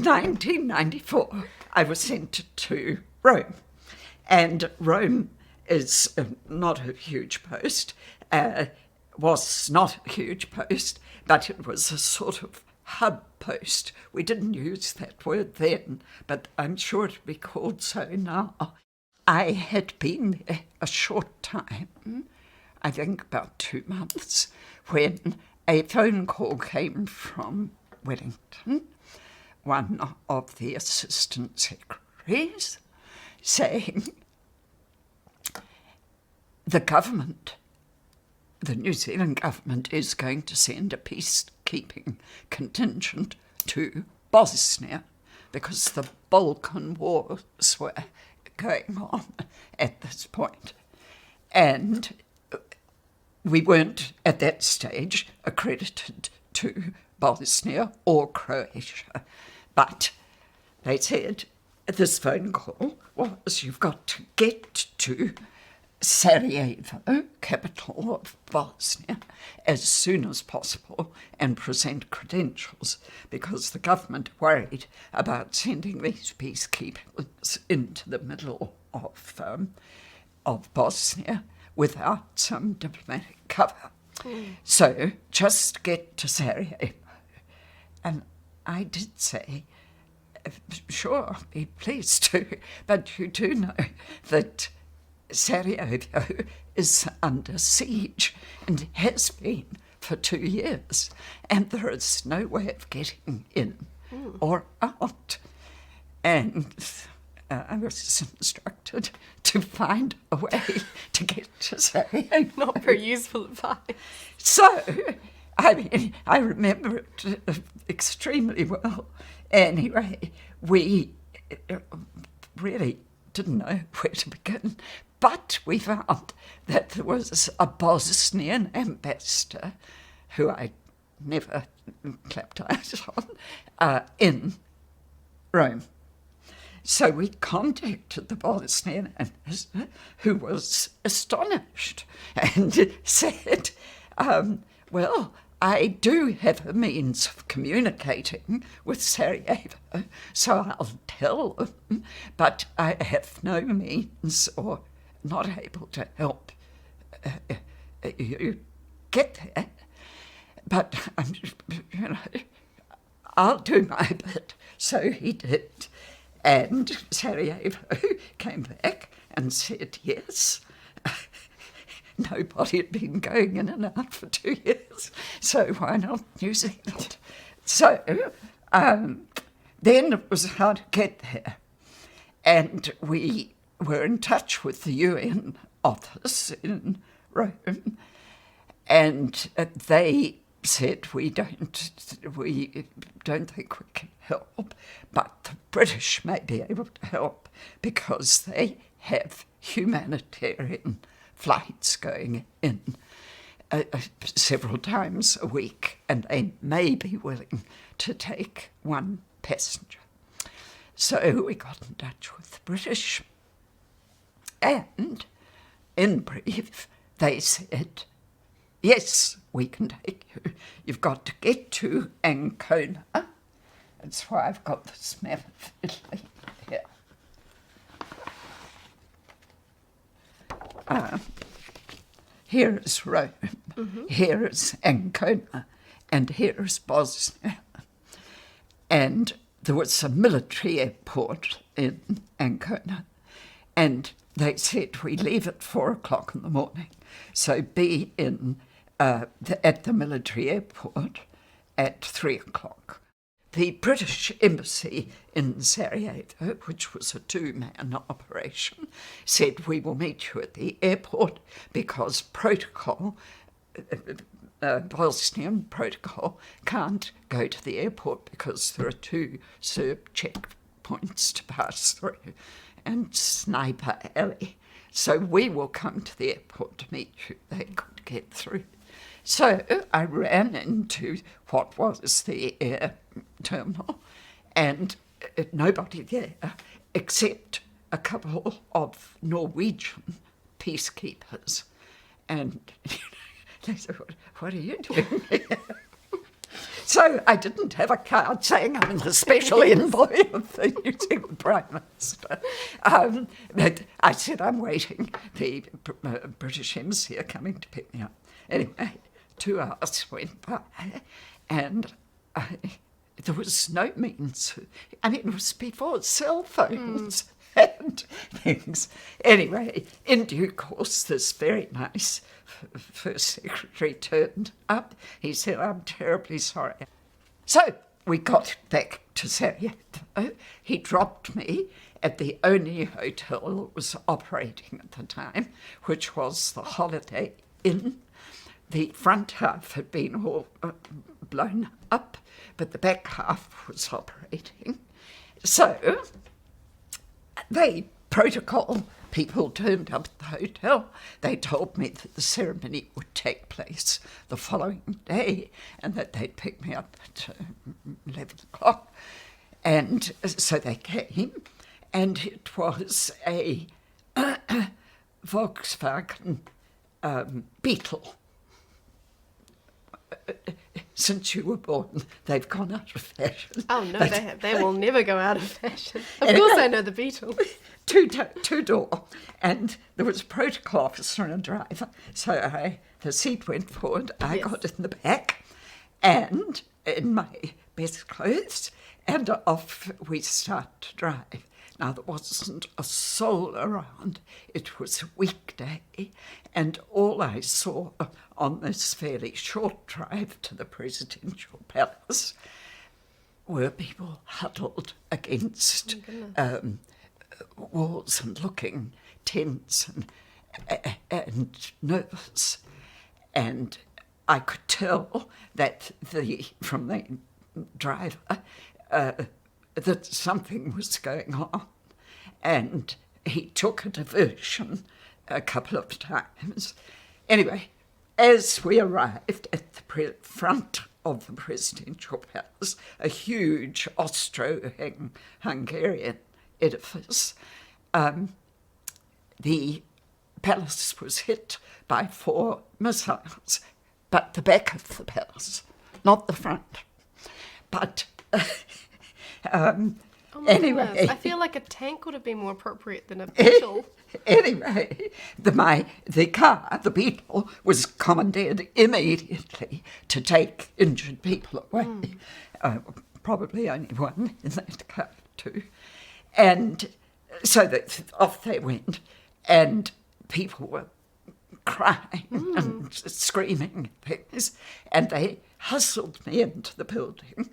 1994, I was sent to Rome. And Rome is not a huge post, was not a huge post, but it was a sort of hub post. We didn't use that word then, but I'm sure it'd be called so now. I had been there a short time, I think about 2 months, when a phone call came from Wellington, one of the assistant secretaries, saying the government, the New Zealand government, is going to send a peacekeeping contingent to Bosnia because the Balkan Wars were going on at this point. And we weren't at that stage accredited to Bosnia or Croatia. But they said, this phone call was, you've got to get to Sarajevo, capital of Bosnia, as soon as possible and present credentials, because the government worried about sending these peacekeepers into the middle of Bosnia without some diplomatic cover. So just get to Sarajevo. And I did say, sure, I'll be pleased to, but you do know that Sarajevo is under siege and has been for 2 years, and there is no way of getting in or out. And I was instructed to find a way to get to Sarajevo. Not very useful advice. So, I mean, I remember it extremely well. Anyway, we really didn't know where to begin, but we found that there was a Bosnian ambassador, who I never clapped eyes on, in Rome. So we contacted the Bosnian ambassador, who was astonished and said, well, I do have a means of communicating with Sarajevo, so I'll tell them, but I have no means or not able to help you get there. But, I'll do my bit. So he did. And Sarajevo came back and said, yes. Nobody had been going in and out for 2 years, so why not New Zealand? So then it was how to get there. And we were in touch with the UN office in Rome, and they said, we don't think we can help, but the British may be able to help because they have humanitarian flights going in several times a week, and they may be willing to take one passenger. So we got in touch with the British, and in brief, they said, yes, we can take you. You've got to get to Ancona. That's why I've got this map of Italy here. Here is Rome, here is Ancona, and here is Bosnia. And there was a military airport in Ancona, and they said, we leave at 4 o'clock in the morning, so be in at the military airport at 3 o'clock. The British embassy in Sarajevo, which was a 2-man operation, said, we will meet you at the airport because protocol, Bosnian protocol, can't go to the airport because there are 2 Serb checkpoints to pass through and Sniper Alley. So we will come to the airport to meet you. They could get through. So I ran into what was the air terminal, and nobody there except a couple of Norwegian peacekeepers. And they said, what are you doing here? So No, I didn't have a card saying I'm the special envoy of the New Zealand Prime Minister. But I said I'm waiting. The British embassy are coming to pick me up. Anyway, 2 hours went by, and there was no means. I mean, it was before cell phones and things. Anyway, in due course, this very nice First Secretary turned up. He said, I'm terribly sorry. So we got back to Sarajevo. He dropped me at the only hotel that was operating at the time, which was the Holiday Inn. The front half had been all blown up, but the back half was operating. So the protocol people turned up at the hotel. They told me that the ceremony would take place the following day and that they'd pick me up at 11 o'clock. And so they came, and it was a Volkswagen Beetle. Since you were born, they've gone out of fashion. Oh, no, they will never go out of fashion. Of course I know the Beetle. Two-door, and there was a protocol officer and a driver. So the seat went forward, I got in the back, and in my best clothes, and off we start to drive. Now, there wasn't a soul around. It was a weekday, and all I saw on this fairly short drive to the presidential palace were people huddled against walls and looking tense and nervous. And I could tell that from the driver that something was going on. And he took a diversion a couple of times. Anyway, as we arrived at the front of the presidential palace, a huge Austro-Hungarian edifice, the palace was hit by 4 missiles, but the back of the palace, not the front. But anyway, I feel like a tank would have been more appropriate than a Beetle. Anyway, the car, the Beetle, was commandeered immediately to take injured people away. Probably only one in that car too. And so off they went, and people were crying and screaming things, and they hustled me into the building.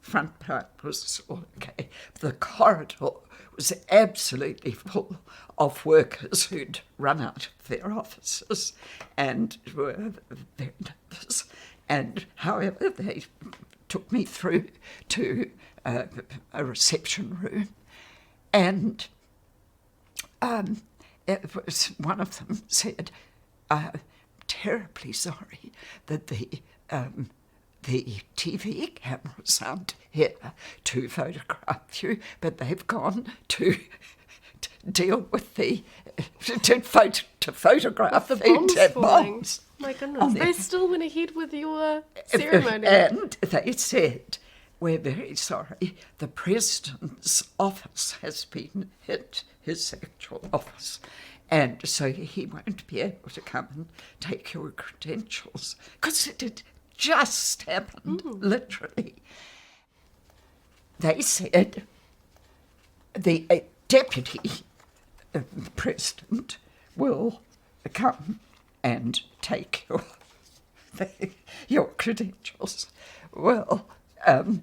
Front part was all okay. The corridor was absolutely full of workers who'd run out of their offices and were very nervous. And however, they took me through to a reception room, and it was, one of them said, terribly sorry that the TV cameras aren't here to photograph you, but they've gone to deal with to photograph the bombs. My goodness, they still went ahead with your ceremony. And they said, we're very sorry, the president's office has been hit, his actual office, and so he won't be able to come and take your credentials, because it had just happened, literally. They said the deputy president will come and take your credentials. Well,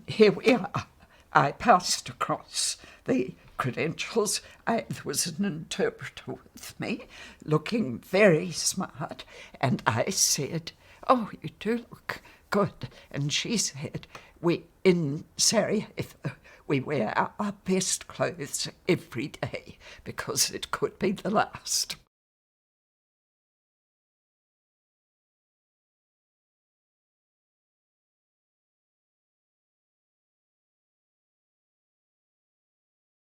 here we are. I passed across the credentials. There was an interpreter with me, looking very smart, and I said, oh, you do look good. And she said, we in Sarajevo, we wear our best clothes every day because it could be the last.